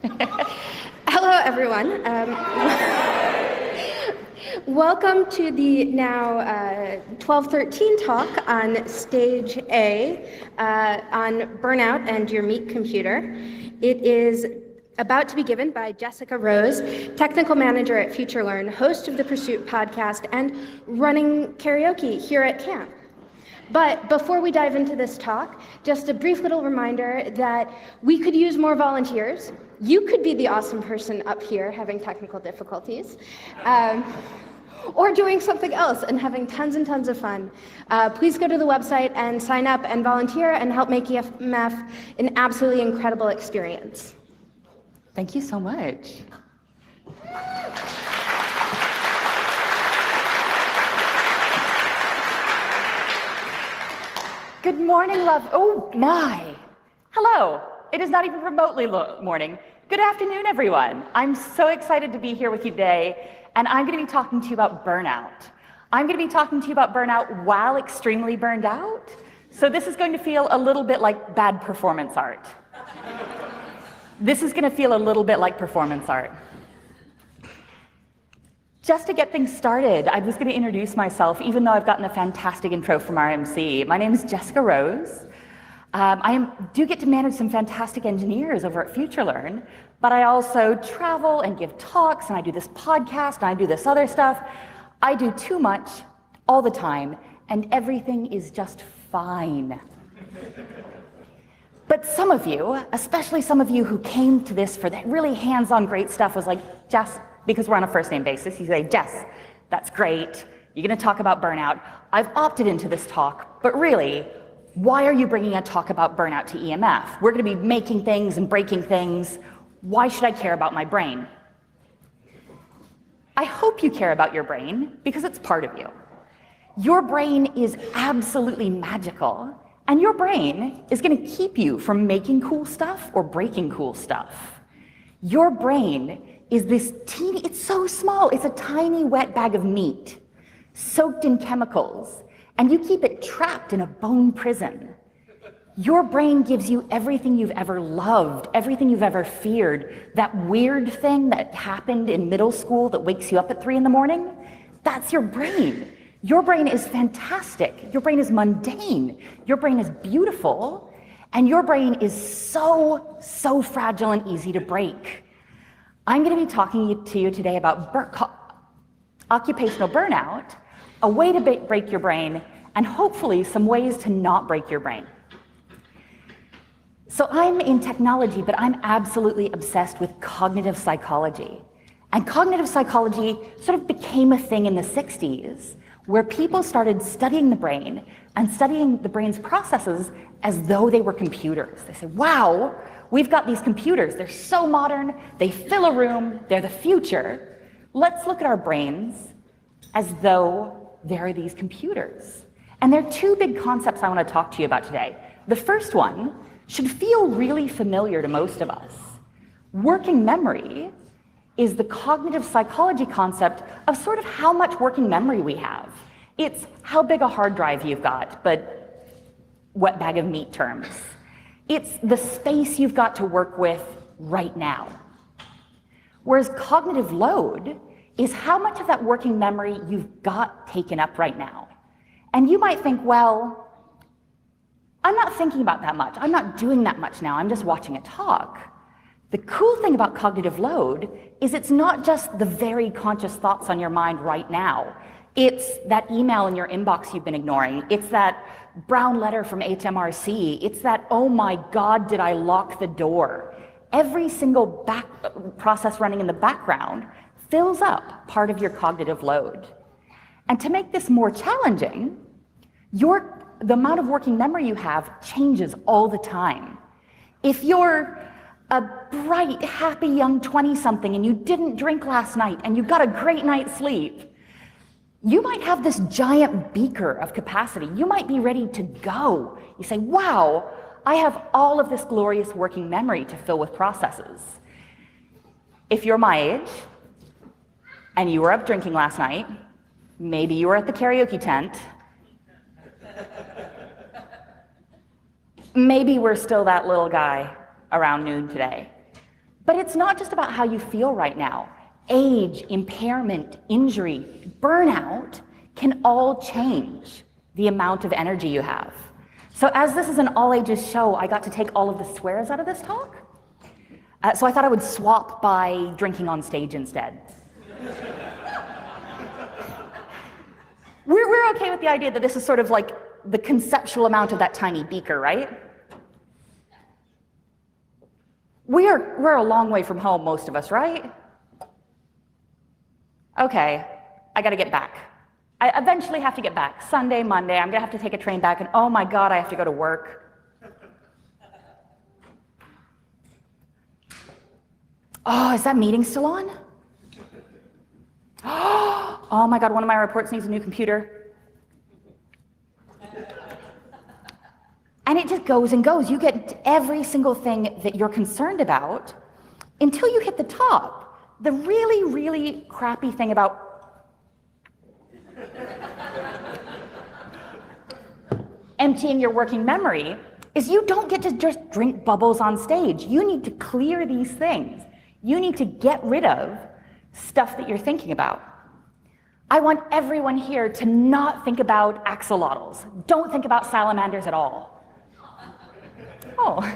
Hello, everyone. Welcome to the now 12:13 talk on Stage A on Burnout and Your Meat Computer. It is about to be given by Jessica Rose, Technical Manager at FutureLearn, host of the Pursuit podcast, and running karaoke here at camp. But before we dive into this talk, just a brief little reminder that we could use more volunteers. You could be the awesome person up here having technical difficulties, or doing something else and having tons and tons of fun. Please go to the website and sign up and volunteer and help make EFMF an absolutely incredible experience. Thank you so much. Good morning, love. Oh my. Hello. It is not even remotely morning. Good afternoon, everyone. I'm so excited to be here with you today, and I'm going to be talking to you about burnout. I'm going to be talking to you about burnout while extremely burned out. So this is going to feel a little bit like bad performance art. This is going to feel a little bit like performance art. Just to get things started, I was going to introduce myself, even though I've gotten a fantastic intro from our MC. My name is Jessica Rose. I do get to manage some fantastic engineers over at FutureLearn, but I also travel and give talks, and I do this podcast, and I do this other stuff. I do too much all the time, and everything is just fine. But some of you, especially some of you who came to this for that really hands-on great stuff, was like, Jess, because we're on a first-name basis, you say, Jess, that's great. You're going to talk about burnout. I've opted into this talk, but really, why are you bringing a talk about burnout to EMF? We're going to be making things and breaking things. Why should I care about my brain? I hope you care about your brain because it's part of you. Your brain is absolutely magical, and your brain is going to keep you from making cool stuff or breaking cool stuff. Your brain is this teeny, it's so small, it's a tiny wet bag of meat soaked in chemicals, and you keep it trapped in a bone prison. Your brain gives you everything you've ever loved, everything you've ever feared. That weird thing that happened in middle school that wakes you up at 3 a.m, that's your brain. Your brain is fantastic. Your brain is mundane. Your brain is beautiful. And your brain is so, so fragile and easy to break. I'm going to be talking to you today about occupational burnout, a way to break your brain, and hopefully some ways to not break your brain. So I'm in technology, but I'm absolutely obsessed with cognitive psychology. And cognitive psychology sort of became a thing in the 60s, where people started studying the brain and studying the brain's processes as though they were computers. They said, wow, we've got these computers. They're so modern. They fill a room. They're the future. Let's look at our brains as though they're these computers. And there are two big concepts I want to talk to you about today. The first one should feel really familiar to most of us. Working memory is the cognitive psychology concept of sort of how much working memory we have. It's how big a hard drive you've got, but wet bag of meat terms. It's the space you've got to work with right now. Whereas cognitive load is how much of that working memory you've got taken up right now. And you might think, well, I'm not thinking about that much. I'm not doing that much now. I'm just watching a talk. The cool thing about cognitive load is it's not just the very conscious thoughts on your mind right now. It's that email in your inbox you've been ignoring. It's that brown letter from HMRC. It's that, oh my God, did I lock the door? Every single process running in the background fills up part of your cognitive load. And to make this more challenging, the amount of working memory you have changes all the time. If you're a bright, happy young 20-something and you didn't drink last night and you got a great night's sleep, you might have this giant beaker of capacity. You might be ready to go. You say, wow, I have all of this glorious working memory to fill with processes. If you're my age and you were up drinking last night, maybe you were at the karaoke tent, maybe we're still that little guy around noon today. But it's not just about how you feel right now. Age, impairment, injury, burnout can all change the amount of energy you have. So as this is an all-ages show, I got to take all of the swears out of this talk. So I thought I would swap by drinking on stage instead. We're okay with the idea that this is sort of like the conceptual amount of that tiny beaker, right? We're a long way from home, most of us, right? Okay, I gotta get back. I eventually have to get back. Sunday, Monday, I'm gonna have to take a train back, and oh my God, I have to go to work. Oh, is that meeting still on? Oh my God, one of my reports needs a new computer. And it just goes and goes. You get every single thing that you're concerned about until you hit the top. The really, really crappy thing about emptying your working memory is you don't get to just drink bubbles on stage. You need to clear these things. You need to get rid of stuff that you're thinking about. I want everyone here to not think about axolotls. Don't think about salamanders at all. Oh,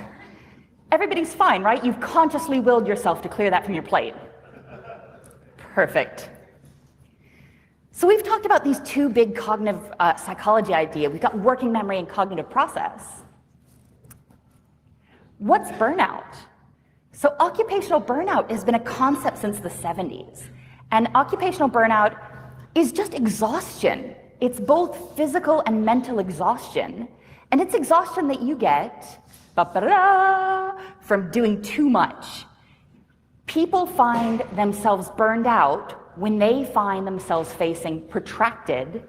everybody's fine, right? You've consciously willed yourself to clear that from your plate. Perfect. So we've talked about these two big cognitive psychology ideas. We've got working memory and cognitive process. What's burnout? So occupational burnout has been a concept since the 70s. And occupational burnout is just exhaustion. It's both physical and mental exhaustion. And it's exhaustion that you get from doing too much. People find themselves burned out when they find themselves facing protracted,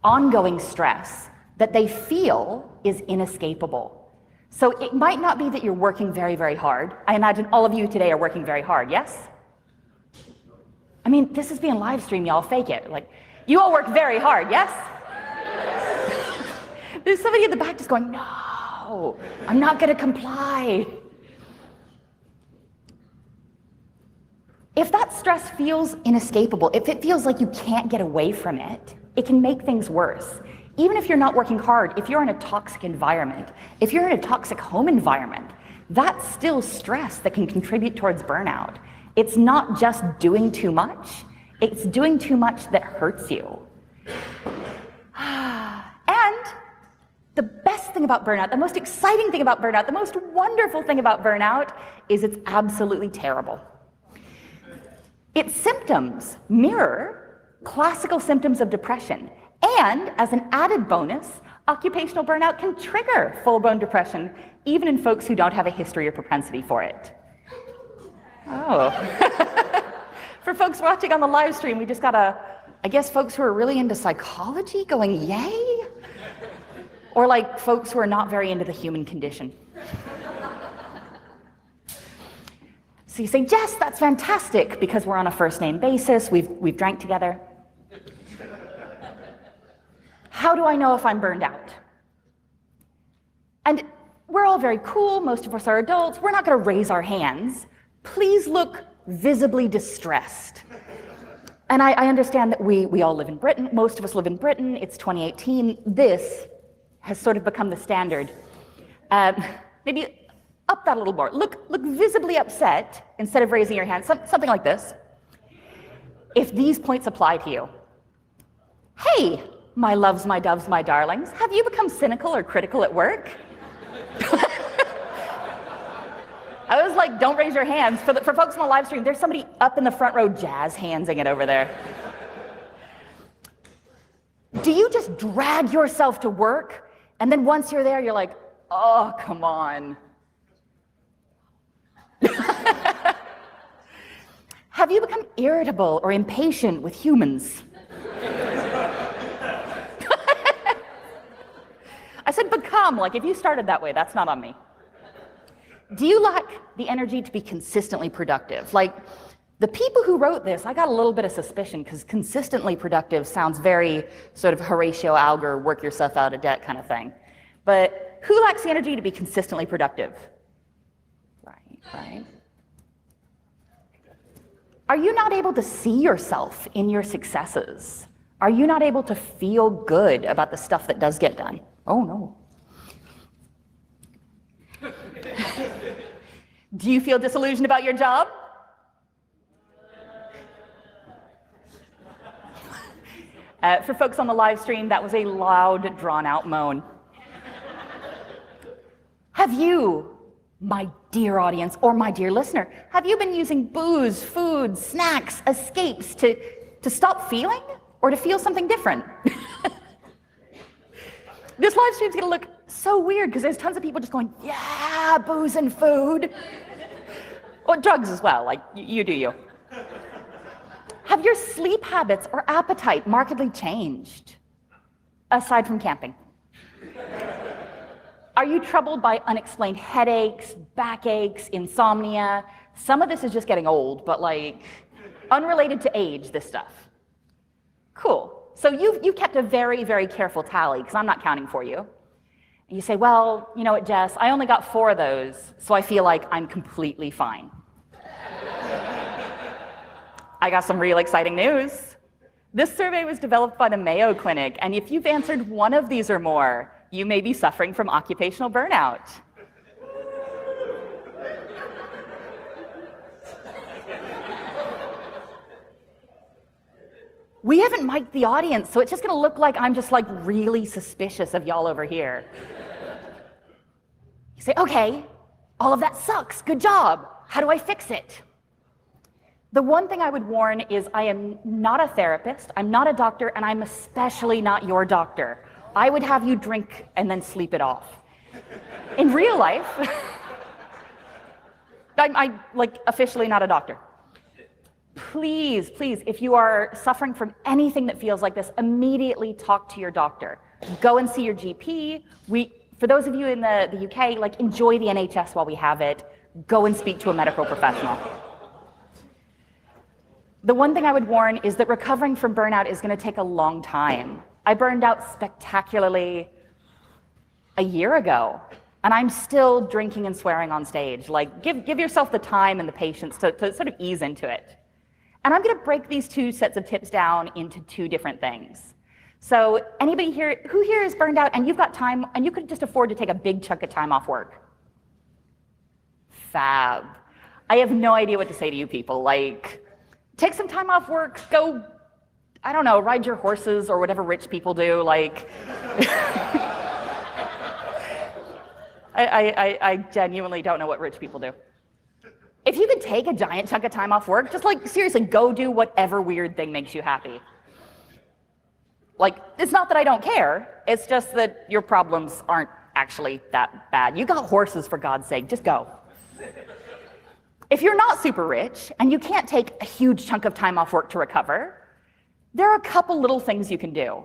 ongoing stress that they feel is inescapable. So it might not be that you're working very, very hard. I imagine all of you today are working very hard, yes? I mean, this is being live streamed, y'all fake it. Like, you all work very hard, yes? There's somebody in the back just going, no, I'm not gonna comply. If that stress feels inescapable, if it feels like you can't get away from it, it can make things worse. Even if you're not working hard, if you're in a toxic environment, if you're in a toxic home environment, that's still stress that can contribute towards burnout. It's not just doing too much, it's doing too much that hurts you. And the best thing about burnout, the most exciting thing about burnout, the most wonderful thing about burnout is it's absolutely terrible. Its symptoms mirror classical symptoms of depression. And as an added bonus, occupational burnout can trigger full-blown depression, even in folks who don't have a history or propensity for it. Oh. For folks watching on the live stream, we just got I guess folks who are really into psychology going, yay? Or like folks who are not very into the human condition. So you say, Jess, that's fantastic, because we're on a first name basis, we've drank together. How do I know if I'm burned out? And we're all very cool, most of us are adults, we're not gonna raise our hands. Please look visibly distressed. And I understand that we all live in Britain, most of us live in Britain, it's 2018, this has sort of become the standard. Maybe up that a little more. Look visibly upset instead of raising your hand, something like this. If these points apply to you. Hey, my loves, my doves, my darlings, have you become cynical or critical at work? I was like, don't raise your hands. For folks on the live stream, there's somebody up in the front row jazz handsing it over there. Do you just drag yourself to work, and then once you're there, you're like, oh, come on. Have you become irritable or impatient with humans? I said become, like if you started that way, that's not on me. Do you lack the energy to be consistently productive? Like the people who wrote this, I got a little bit of suspicion because consistently productive sounds very sort of Horatio Alger, work yourself out of debt kind of thing. But who lacks the energy to be consistently productive? Right. Are you not able to see yourself in your successes? Are you not able to feel good about the stuff that does get done? Oh no. Do you feel disillusioned about your job? For folks on the live stream, that was a loud, drawn-out moan. Have you, my dear audience or my dear listener, have you been using booze, food, snacks, escapes to stop feeling or to feel something different? This live stream's gonna look so weird because there's tons of people just going, yeah, booze and food. Or drugs as well, like you do you. Have your sleep habits or appetite markedly changed, aside from camping? Are you troubled by unexplained headaches, backaches, insomnia? Some of this is just getting old, but like unrelated to age, this stuff. Cool. So you've kept a very, very careful tally, because I'm not counting for you. And you say, well, you know what, Jess, I only got 4 of those, so I feel like I'm completely fine. I got some real exciting news. This survey was developed by the Mayo Clinic, and if you've answered one of these or more, you may be suffering from occupational burnout. We haven't mic'd the audience, so it's just gonna look like I'm just like really suspicious of y'all over here. You say, okay, all of that sucks, good job. How do I fix it? The one thing I would warn is I am not a therapist, I'm not a doctor, and I'm especially not your doctor. I would have you drink and then sleep it off. In real life, I'm like officially not a doctor. Please, please, if you are suffering from anything that feels like this, immediately talk to your doctor. Go and see your GP. For those of you in the UK, like enjoy the NHS while we have it. Go and speak to a medical professional. The one thing I would warn is that recovering from burnout is going to take a long time. I burned out spectacularly a year ago, and I'm still drinking and swearing on stage. Like, give yourself the time and the patience to sort of ease into it. And I'm going to break these 2 sets of tips down into 2 different things. So anybody here, who here is burned out and you've got time and you could just afford to take a big chunk of time off work? Fab. I have no idea what to say to you people. Like, take some time off work, go, I don't know, ride your horses or whatever rich people do. Like, I genuinely don't know what rich people do. If you could take a giant chunk of time off work, just like seriously, go do whatever weird thing makes you happy. Like, it's not that I don't care, it's just that your problems aren't actually that bad. You got horses, for God's sake, just go. If you're not super rich and you can't take a huge chunk of time off work to recover, there are a couple little things you can do.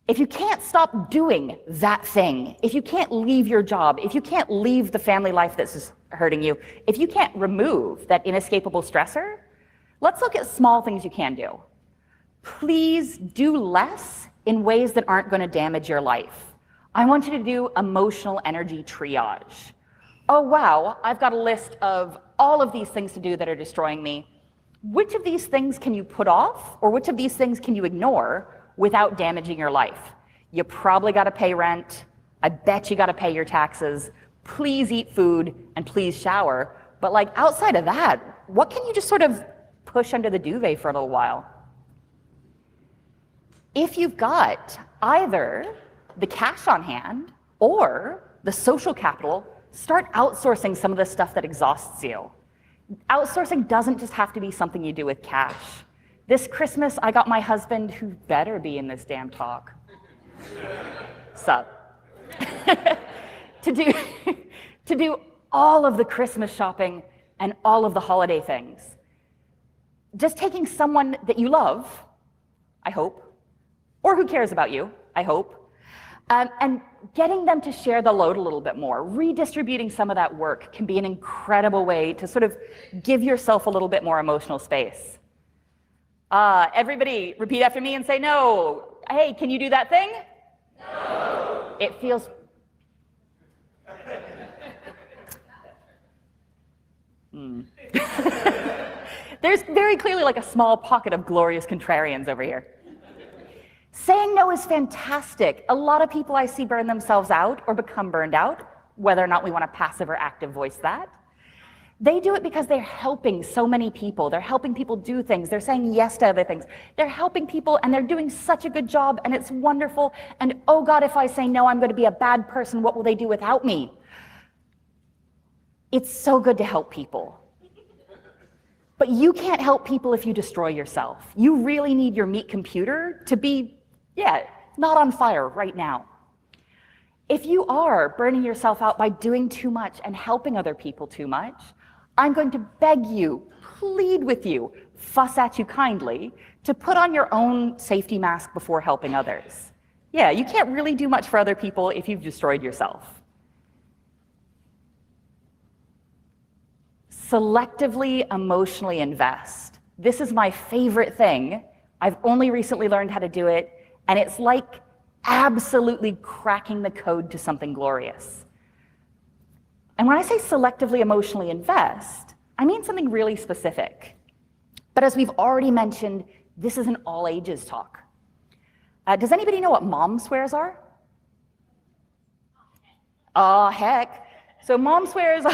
If you can't stop doing that thing, if you can't leave your job, if you can't leave the family life that's hurting you, if you can't remove that inescapable stressor, let's look at small things you can do. Please do less in ways that aren't going to damage your life. I want you to do emotional energy triage. Oh wow, I've got a list of all of these things to do that are destroying me. Which of these things can you put off, or which of these things can you ignore without damaging your life? You probably got to pay rent. I bet you got to pay your taxes. Please eat food and please shower. But like outside of that, what can you just sort of push under the duvet for a little while? If you've got either the cash on hand or the social capital, start outsourcing some of the stuff that exhausts you. Outsourcing doesn't just have to be something you do with cash. This Christmas, I got my husband, who better be in this damn talk, sup, to do all of the Christmas shopping and all of the holiday things. Just taking someone that you love, I hope, or who cares about you, I hope, and getting them to share the load a little bit more. Redistributing some of that work can be an incredible way to sort of give yourself a little bit more emotional space. Everybody, repeat after me and say no. Hey, can you do that thing? No. It feels... There's very clearly like a small pocket of glorious contrarians over here. Saying no is fantastic. A lot of people I see burn themselves out or become burned out, whether or not we want to passive or active voice that. They do it because they're helping so many people. They're helping people do things. They're saying yes to other things. They're helping people and they're doing such a good job and it's wonderful. And oh God, if I say no, I'm going to be a bad person. What will they do without me? It's so good to help people. But you can't help people if you destroy yourself. You really need your meat computer to be, not on fire right now. If you are burning yourself out by doing too much and helping other people too much, I'm going to beg you, plead with you, fuss at you kindly, to put on your own safety mask before helping others. Yeah, you can't really do much for other people if you've destroyed yourself. Selectively emotionally invest. This is my favorite thing. I've only recently learned how to do it, and it's like absolutely cracking the code to something glorious. And when I say selectively emotionally invest, I mean something really specific. But as we've already mentioned, this is an all ages talk. Does anybody know what mom swears are? Oh, heck. So mom swears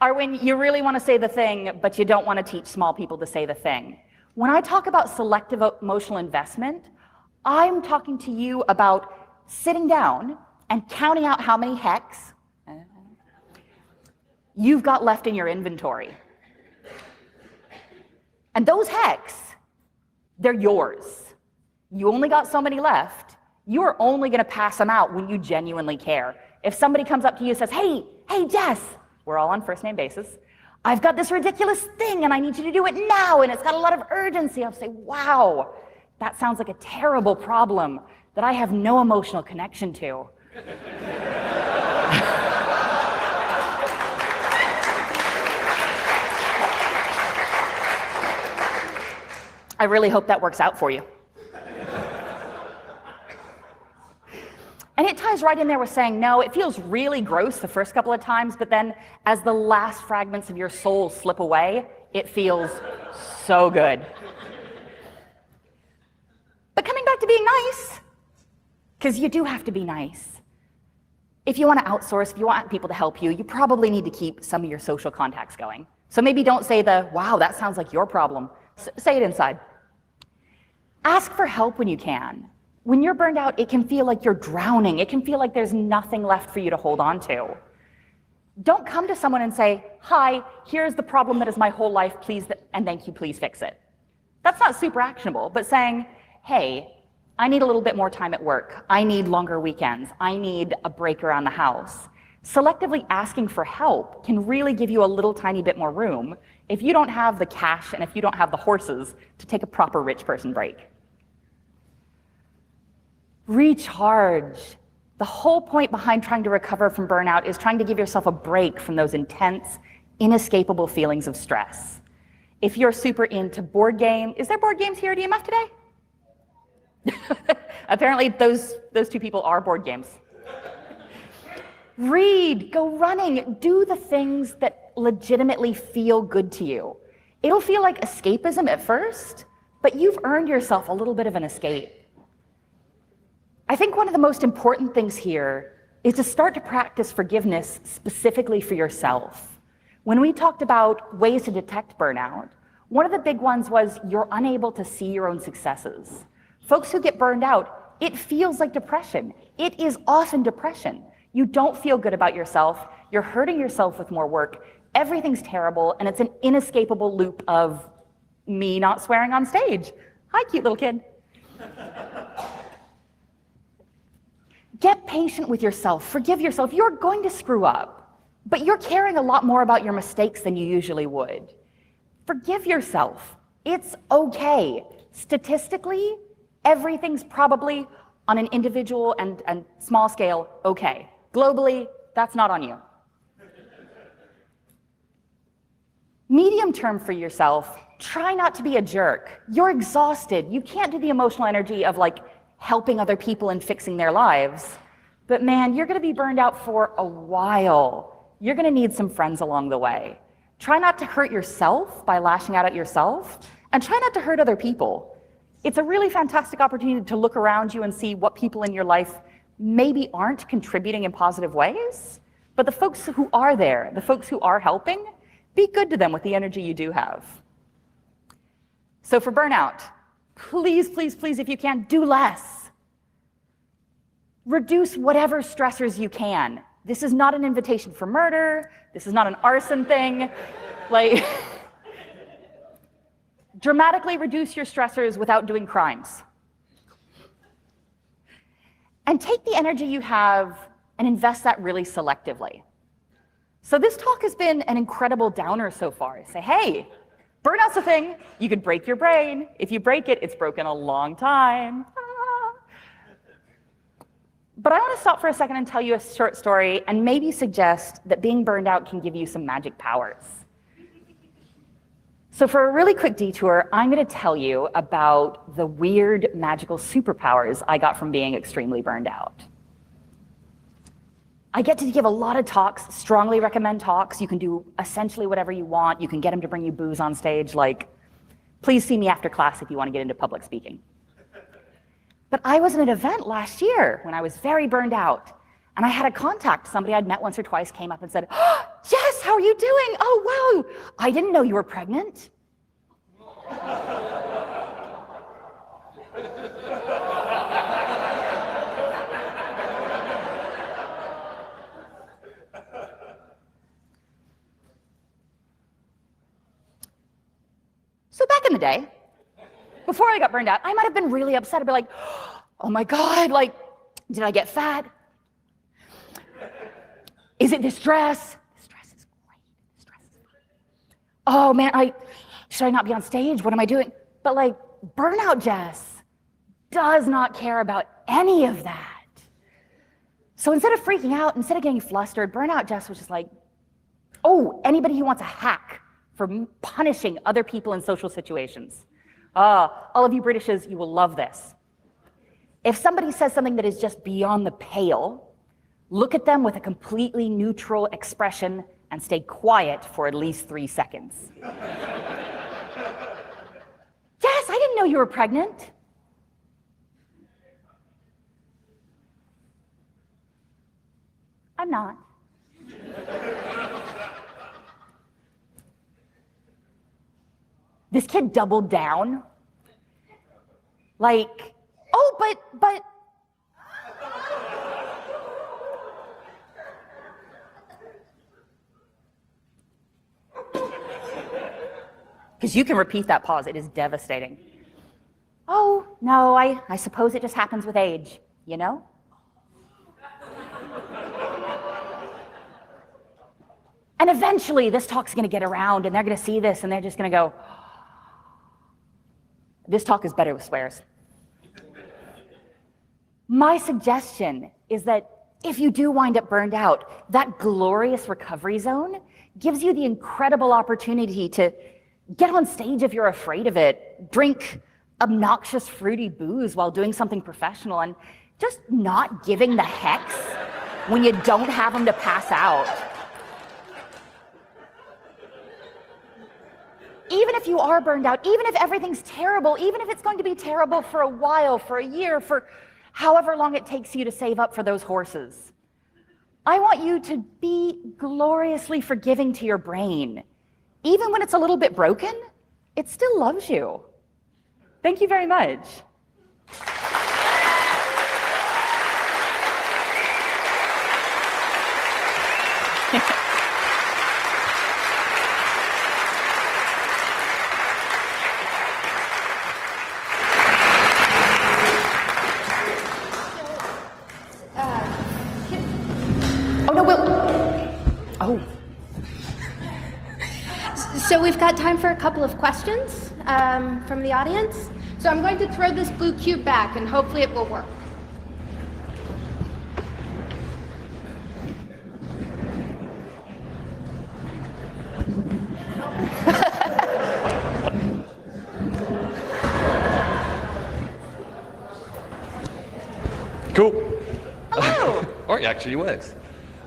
are when you really want to say the thing, but you don't want to teach small people to say the thing. When I talk about selective emotional investment, I'm talking to you about sitting down and counting out how many hecks you've got left in your inventory. And those hecks, they're yours. You only got so many left. You are only going to pass them out when you genuinely care. If somebody comes up to you and says, hey, Jess, we're all on first name basis, I've got this ridiculous thing and I need you to do it now and it's got a lot of urgency, I'll say, wow, that sounds like a terrible problem that I have no emotional connection to. I really hope that works out for you. And it ties right in there with saying, no, it feels really gross the first couple of times, but then as the last fragments of your soul slip away, it feels so good. But coming back to being nice, because you do have to be nice. If you want to outsource, if you want people to help you, you probably need to keep some of your social contacts going. So maybe don't say wow, that sounds like your problem. Say it inside. Ask for help when you can. When you're burned out, it can feel like you're drowning. It can feel like there's nothing left for you to hold on to. Don't come to someone and say, hi, here's the problem that is my whole life, please, and thank you, please fix it. That's not super actionable, but saying, hey, I need a little bit more time at work. I need longer weekends. I need a break around the house. Selectively asking for help can really give you a little tiny bit more room if you don't have the cash and if you don't have the horses to take a proper rich person break. Recharge. The whole point behind trying to recover from burnout is trying to give yourself a break from those intense, inescapable feelings of stress. If you're super into board game, is there board games here at EMF today? Apparently those two people are board games. Read, go running, do the things that legitimately feel good to you. It'll feel like escapism at first, but you've earned yourself a little bit of an escape. I think one of the most important things here is to start to practice forgiveness specifically for yourself. When we talked about ways to detect burnout, one of the big ones was you're unable to see your own successes. Folks who get burned out, it feels like depression. It is often depression. You don't feel good about yourself. You're hurting yourself with more work. Everything's terrible, and it's an inescapable loop of me not swearing on stage. Hi, cute little kid. Get patient with yourself. Forgive yourself. You're going to screw up, but you're caring a lot more about your mistakes than you usually would. Forgive yourself. It's okay. Statistically, everything's probably on an individual and small scale okay. Globally, that's not on you. Medium term for yourself, try not to be a jerk. You're exhausted. You can't do the emotional energy of helping other people and fixing their lives. But man, you're going to be burned out for a while. You're going to need some friends along the way. Try not to hurt yourself by lashing out at yourself, and try not to hurt other people. It's a really fantastic opportunity to look around you and see what people in your life maybe aren't contributing in positive ways, but the folks who are there, the folks who are helping, be good to them with the energy you do have. So for burnout, please, please, please, if you can, do less. Reduce whatever stressors you can. This is not an invitation for murder. This is not an arson thing. Like, dramatically reduce your stressors without doing crimes. And take the energy you have and invest that really selectively. So this talk has been an incredible downer so far. Say, hey, burnout's a thing. You could break your brain. If you break it, it's broken a long time. But I want to stop for a second and tell you a short story and maybe suggest that being burned out can give you some magic powers. So for a really quick detour, I'm going to tell you about the weird magical superpowers I got from being extremely burned out. I get to give a lot of talks, strongly recommend talks. You can do essentially whatever you want. You can get them to bring you booze on stage, like, please see me after class if you want to get into public speaking. But I was at an event last year when I was very burned out, and I had a contact. Somebody I'd met once or twice came up and said, oh, Jess, how are you doing? Oh, wow, I didn't know you were pregnant. So back in the day, before I got burned out, I might have been really upset. I'd be like, oh my God, like, did I get fat? Is it the stress? The stress is great. The stress is fine. Oh man, should I not be on stage? What am I doing? But like, burnout Jess does not care about any of that. So instead of freaking out, instead of getting flustered, burnout Jess was just like, oh, anybody who wants a hack for punishing other people in social situations. All of you Britishes, you will love this. If somebody says something that is just beyond the pale, look at them with a completely neutral expression and stay quiet for at least 3 seconds. Yes, I didn't know you were pregnant. I'm not. This kid doubled down. Like, oh, but. Because you can repeat that pause, it is devastating. Oh, no, I suppose it just happens with age, you know? And eventually this talk's gonna get around and they're gonna see this and they're just gonna go, this talk is better with swears. My suggestion is that if you do wind up burned out, that glorious recovery zone gives you the incredible opportunity to get on stage if you're afraid of it, drink obnoxious fruity booze while doing something professional, and just not giving the hex when you don't have them to pass out. Even if you are burned out, even if everything's terrible, even if it's going to be terrible for a while, for a year, for however long it takes you to save up for those horses, I want you to be gloriously forgiving to your brain. Even when it's a little bit broken, it still loves you. Thank you very much. So we've got time for a couple of questions from the audience. So I'm going to throw this blue cube back and hopefully it will work. Cool. Hello. Or it actually works.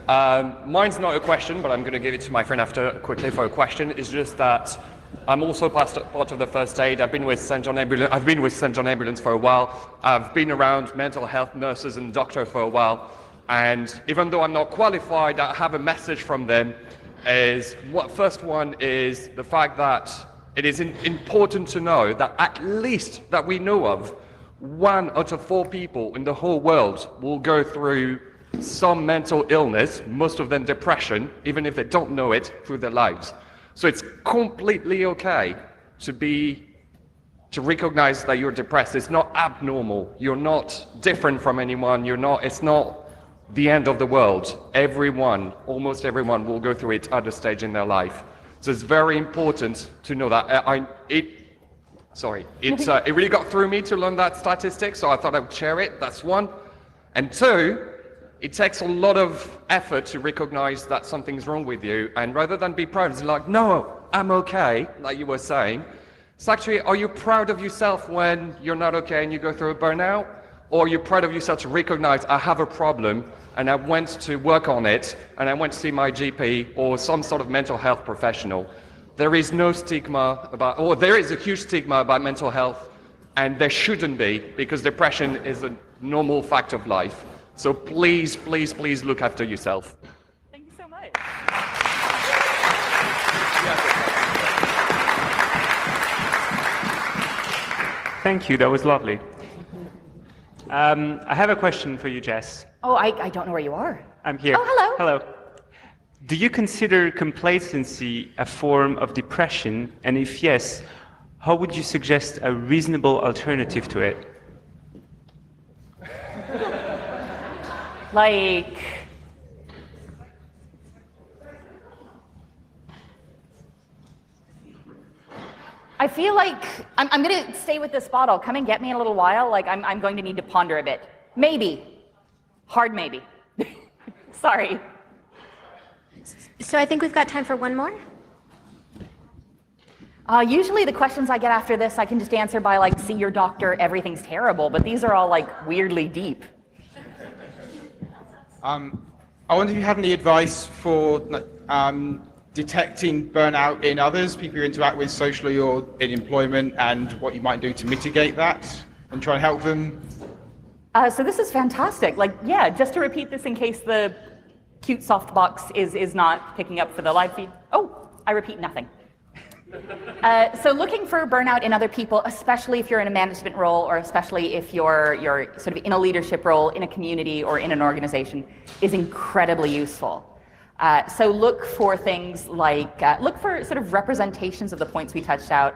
Mine's not a question, but I'm going to give it to my friend after quickly for a question. It's just that I'm also part of the first aid. I've been with St. John Ambulance for a while. I've been around mental health nurses and doctors for a while. And even though I'm not qualified, I have a message from them. First one is the fact that it is important to know that at least that we know of, 1 out of 4 people in the whole world will go through some mental illness, most of them depression, even if they don't know it, through their lives. So it's completely okay to recognize that you're depressed. It's not abnormal. You're not different from anyone. It's not the end of the world. Almost everyone will go through it at a stage in their life. So it's very important to know that. It really got through me to learn that statistic, so I thought I would share it. That's one. And 2, it takes a lot of effort to recognize that something's wrong with you, and rather than be proud, it's like, no, I'm okay, like you were saying. It's actually, are you proud of yourself when you're not okay and you go through a burnout? Or are you proud of yourself to recognize, I have a problem, and I went to work on it, and I went to see my GP or some sort of mental health professional? There is no stigma there is a huge stigma about mental health, and there shouldn't be, because depression is a normal fact of life. So please, please, please look after yourself. Thank you so much. Thank you, that was lovely. I have a question for you, Jess. Oh, I don't know where you are. I'm here. Oh, hello. Hello. Do you consider complacency a form of depression? And if yes, how would you suggest a reasonable alternative to it? Like, I feel like I'm going to stay with this bottle. Come and get me in a little while. Like, I'm going to need to ponder a bit. Maybe. Hard maybe. Sorry. So I think we've got time for one more. Usually the questions I get after this, I can just answer by like, see your doctor, everything's terrible. But these are all like weirdly deep. I wonder if you have any advice for detecting burnout in others, people you interact with socially or in employment, and what you might do to mitigate that and try and help them. So this is fantastic. Like, yeah, just to repeat this in case the cute softbox is not picking up for the live feed. Oh, I repeat nothing. So looking for burnout in other people, especially if you're in a management role, or especially if you're sort of in a leadership role in a community or in an organization, is incredibly useful. So look for things like, look for sort of representations of the points we touched out,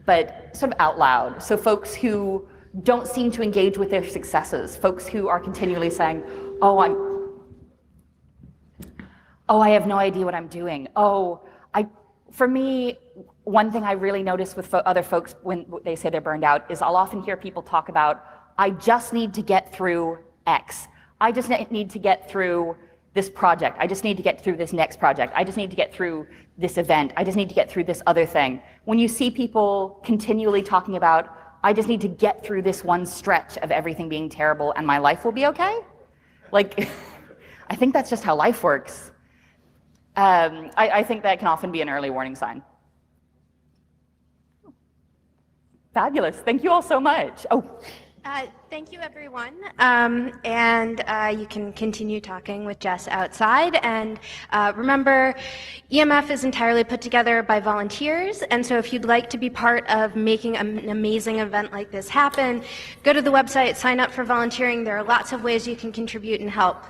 but sort of out loud. So folks who don't seem to engage with their successes, folks who are continually saying, I have no idea what I'm doing. For me, one thing I really notice with other folks when they say they're burned out is I'll often hear people talk about, I just need to get through X. I just need to get through this project. I just need to get through this next project. I just need to get through this event. I just need to get through this other thing. When you see people continually talking about, I just need to get through this one stretch of everything being terrible and my life will be okay, like, I think that's just how life works. I think that can often be an early warning sign. Fabulous. Thank you all so much. Thank you, everyone. And you can continue talking with Jess outside. And remember, EMF is entirely put together by volunteers. And so if you'd like to be part of making an amazing event like this happen, go to the website, sign up for volunteering. There are lots of ways you can contribute and help.